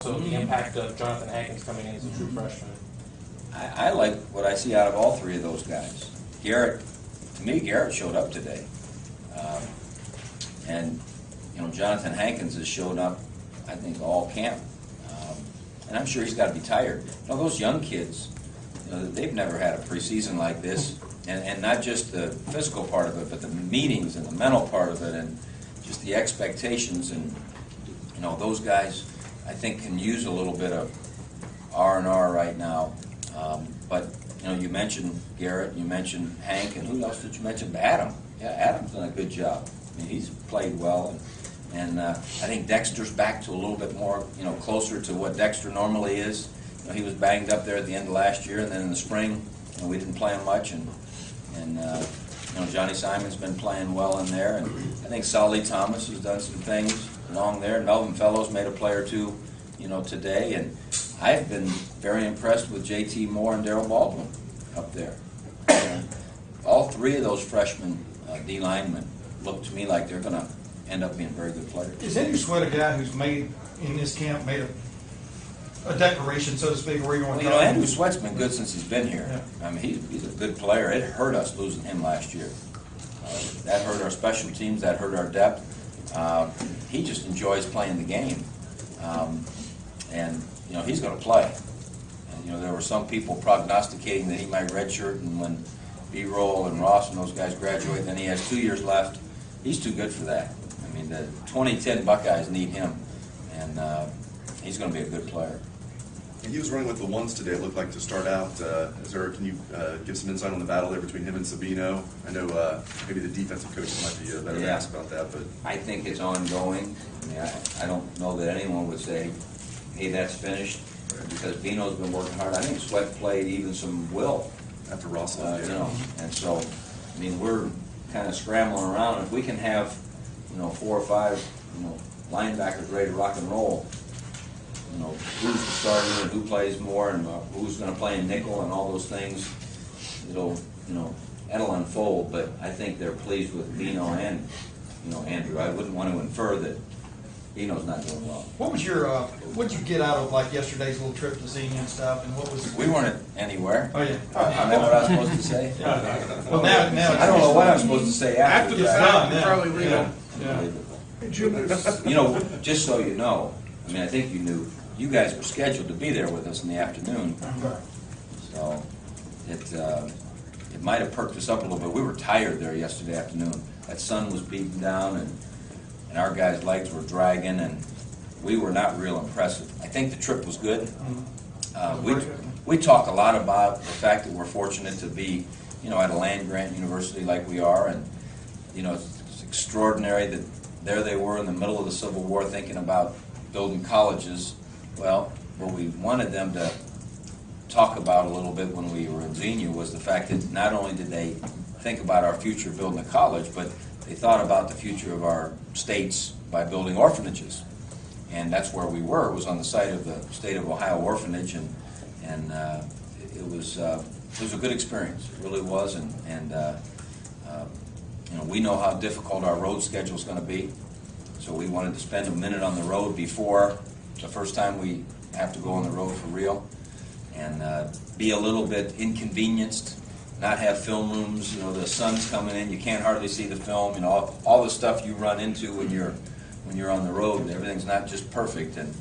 also the impact of Jonathan Hankins coming in as a true freshman. I like what I see out of all three of those guys. Garrett, to me, Garrett showed up today. And, you know, Jonathan Hankins has shown up, I think, all camp. And I'm sure he's got to be tired. You know, those young kids, you know, they've never had a preseason like this. And not just the physical part of it, but the meetings and the mental part of it and just the expectations. And, you know, those guys, I think, can use a little bit of R&R right now. But, you know, you mentioned Garrett, you mentioned Hank, and who else did you mention? Adam. Yeah, Adam's done a good job. I mean, he's played well. And I think Dexter's back to a little bit more, you know, closer to what Dexter normally is. You know, he was banged up there at the end of last year, and then in the spring, you know, we didn't play him much. And you know, Johnny Simon's been playing well in there. And I think Solly Thomas has done some things along there. Melvin Fellows made a play or two, you know, today. And I've been very impressed with J.T. Moore and Darrell Baldwin up there. And all three of those freshman D linemen look to me like they're going to end up being very good players. Is Andrew Sweat a guy who's made, in this camp, made a declaration, so to speak, where you're going to you know, Andrew Sweat's been good since he's been here. Yeah. I mean, he's a good player. It hurt us losing him last year. That hurt our special teams. That hurt our depth. He just enjoys playing the game. And, you know, he's going to play. And, you know, there were some people prognosticating that he might redshirt, and when B-Roll and Ross and those guys graduate, then he has 2 years left. He's too good for that. I mean, the 2010 Buckeyes need him, and he's going to be a good player. And he was running with the ones today, it looked like, to start out. Can you give some insight on the battle there between him and Sabino? I know maybe the defensive coach might be better to ask about that, but I think it's ongoing. I mean, I don't know that anyone would say, hey, that's finished, because Bino's been working hard. I think Sweat played even some will. After Ross left, you know, and so, I mean, we're kind of scrambling around. If we can have, you know, 4 or 5, you know, linebackers ready to rock and roll, you know, who's the starter and who plays more and who's going to play in nickel and all those things, it'll unfold. But I think they're pleased with Bino and, you know, Andrew. I wouldn't want to infer that Bino's not doing well. What was your, what did you get out of, like, yesterday's little trip to Xenia and stuff, and what was... We weren't anywhere. Oh, yeah. Isn't that what I was supposed to say? Well, now I don't know what I'm supposed to say after it's that. done, probably leave it. You know, just so you know, I mean, I think you knew, you guys were scheduled to be there with us in the afternoon. So it might have perked us up a little bit. We were tired there yesterday afternoon. That sun was beating down, and our guys' legs were dragging, and we were not real impressive. I think the trip was good. We talk a lot about the fact that we're fortunate to be, you know, at a land-grant university like we are, and, you know, it's extraordinary that there they were in the middle of the Civil War thinking about building colleges. Well, what we wanted them to talk about a little bit when we were in Xenia was the fact that not only did they think about our future building a college, but they thought about the future of our states by building orphanages. And that's where we were. It was on the site of the State of Ohio Orphanage, and it was a good experience. It really was, and you know, we know how difficult our road schedule is going to be, so we wanted to spend a minute on the road before the first time we have to go on the road for real, and be a little bit inconvenienced. Not have film rooms, you know, the sun's coming in, you can't hardly see the film, you know, all the stuff you run into when you're on the road. Everything's not just perfect, and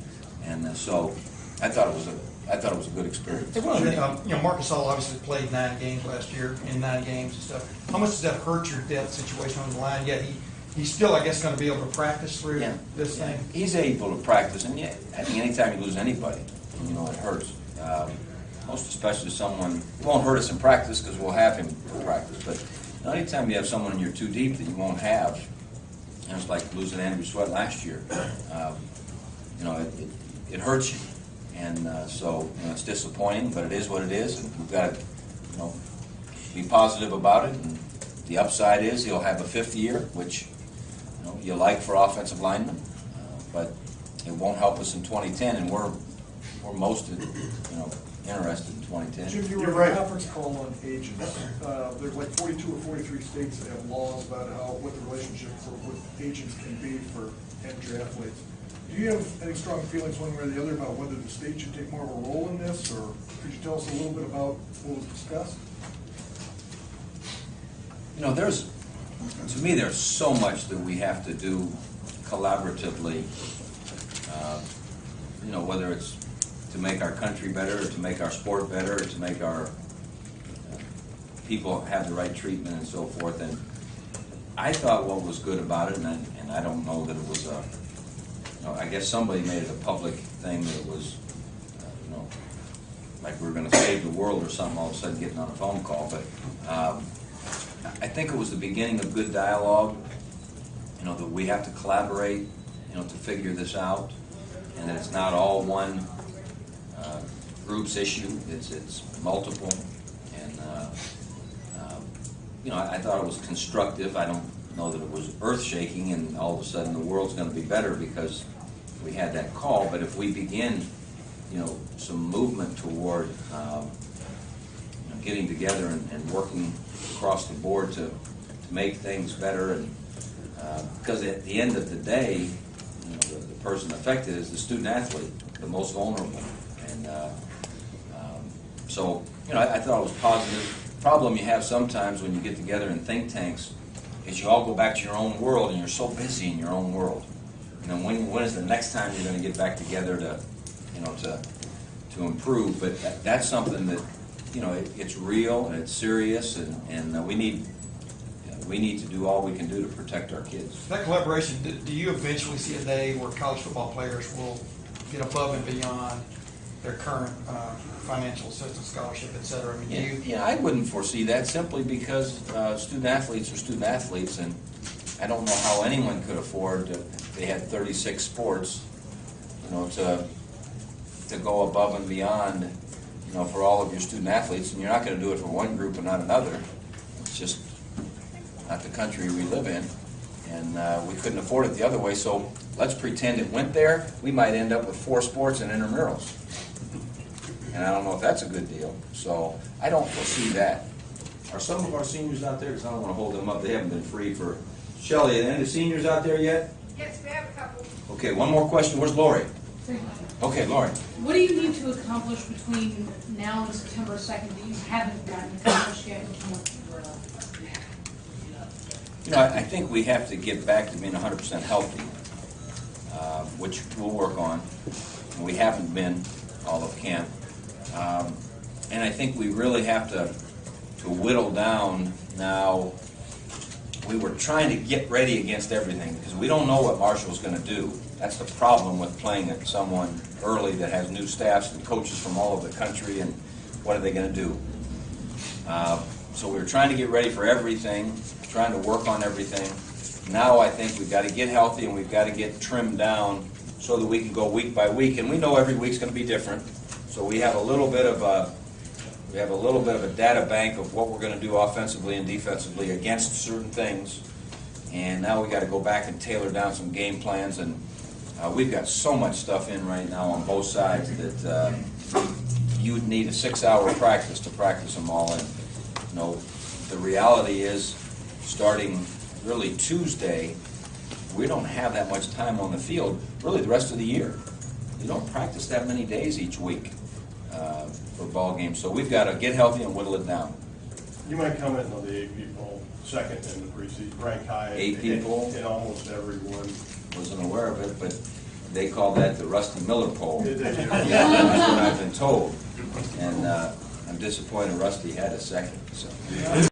so I thought it was a good experience. Hey, you know, Marcus Hall obviously played 9 games last year, in 9 games and stuff. How much does that hurt your depth situation on the line? Yet he's still, I guess, going to be able to practice through this thing. He's able to practice, and I think anytime you lose anybody, you know, it hurts. Most especially someone, it won't hurt us in practice because we'll have him for practice, but anytime you have someone and you're too deep that you won't have, you know, it's like losing Andrew Sweat last year. You know, it hurts you, and so, you know, it's disappointing, but it is what it is, and we've got to, you know, be positive about it. And the upside is he'll have a 5th year, which, you know, you like for offensive linemen, but it won't help us in 2010, and we're most, you know, interested in 2010. Jim, you were in a conference call on agents. There's like 42 or 43 states that have laws about what the relationship with agents can be for amateur athletes. Do you have any strong feelings one way or the other about whether the state should take more of a role in this, or could you tell us a little bit about what was discussed? You know, to me, there's so much that we have to do collaboratively. You know, whether it's to make our country better, or to make our sport better, or to make our people have the right treatment and so forth. And I thought what was good about it, and I don't know that it was a, you know, I guess somebody made it a public thing that it was, you know, like we were going to save the world or something, all of a sudden getting on a phone call. But I think it was the beginning of good dialogue, you know, that we have to collaborate, you know, to figure this out, and that it's not all one group's issue, it's multiple. And you know, I thought it was constructive. I don't know that it was earth-shaking and all of a sudden the world's going to be better because we had that call. But if we begin, you know, some movement toward you know, getting together and working across the board to make things better, and because at the end of the day, you know, the person affected is the student athlete, the most vulnerable. And so, you know, I thought it was positive. Problem you have sometimes when you get together in think tanks is you all go back to your own world, and you're so busy in your own world. You know, when is the next time you're going to get back together to, you know, to improve? But that's something that, you know, it's real and it's serious, and we need to do all we can do to protect our kids. That collaboration, do you eventually see a day where college football players will get above and beyond their current financial assistance, scholarship, et cetera? I mean, Yeah, I wouldn't foresee that, simply because student athletes are student athletes, and I don't know how anyone could afford, if they had 36 sports, you know, to go above and beyond, you know, for all of your student athletes. And you're not going to do it for one group and not another. It's just not the country we live in, and we couldn't afford it the other way. So let's pretend it went there. We might end up with 4 sports and intramurals, and I don't know if that's a good deal. So I don't foresee that. Are some of our seniors out there? Because I don't want to hold them up. They haven't been free for. Shelley, are any seniors out there yet? Yes, we have a couple. Okay, one more question. Where's Lori? Okay, Lori. What do you need to accomplish between now and September 2nd that you haven't gotten accomplished yet? You know, I think we have to get back to being 100% healthy, which we'll work on. And we haven't been all of camp. And I think we really have to whittle down now. We were trying to get ready against everything because we don't know what Marshall's going to do. That's the problem with playing at someone early that has new staffs and coaches from all over the country, and what are they going to do? So we were trying to get ready for everything, trying to work on everything. Now I think we've got to get healthy and we've got to get trimmed down so that we can go week by week. And we know every week's going to be different. So we have a little bit of a data bank of what we're going to do offensively and defensively against certain things. And now we got to go back and tailor down some game plans. And we've got so much stuff in right now on both sides that you'd need a 6-hour practice to practice them all. And you know, the reality is, starting really Tuesday, we don't have that much time on the field really the rest of the year. You don't practice that many days each week for ball games. So we've got to get healthy and whittle it down. You might comment on the 8 people second in the preseason, ranked high. 8 people? In almost everyone. Wasn't aware of it, but they call that the Rusty Miller poll. Did they do? Yeah, that's what I've been told. And I'm disappointed Rusty had a second. So.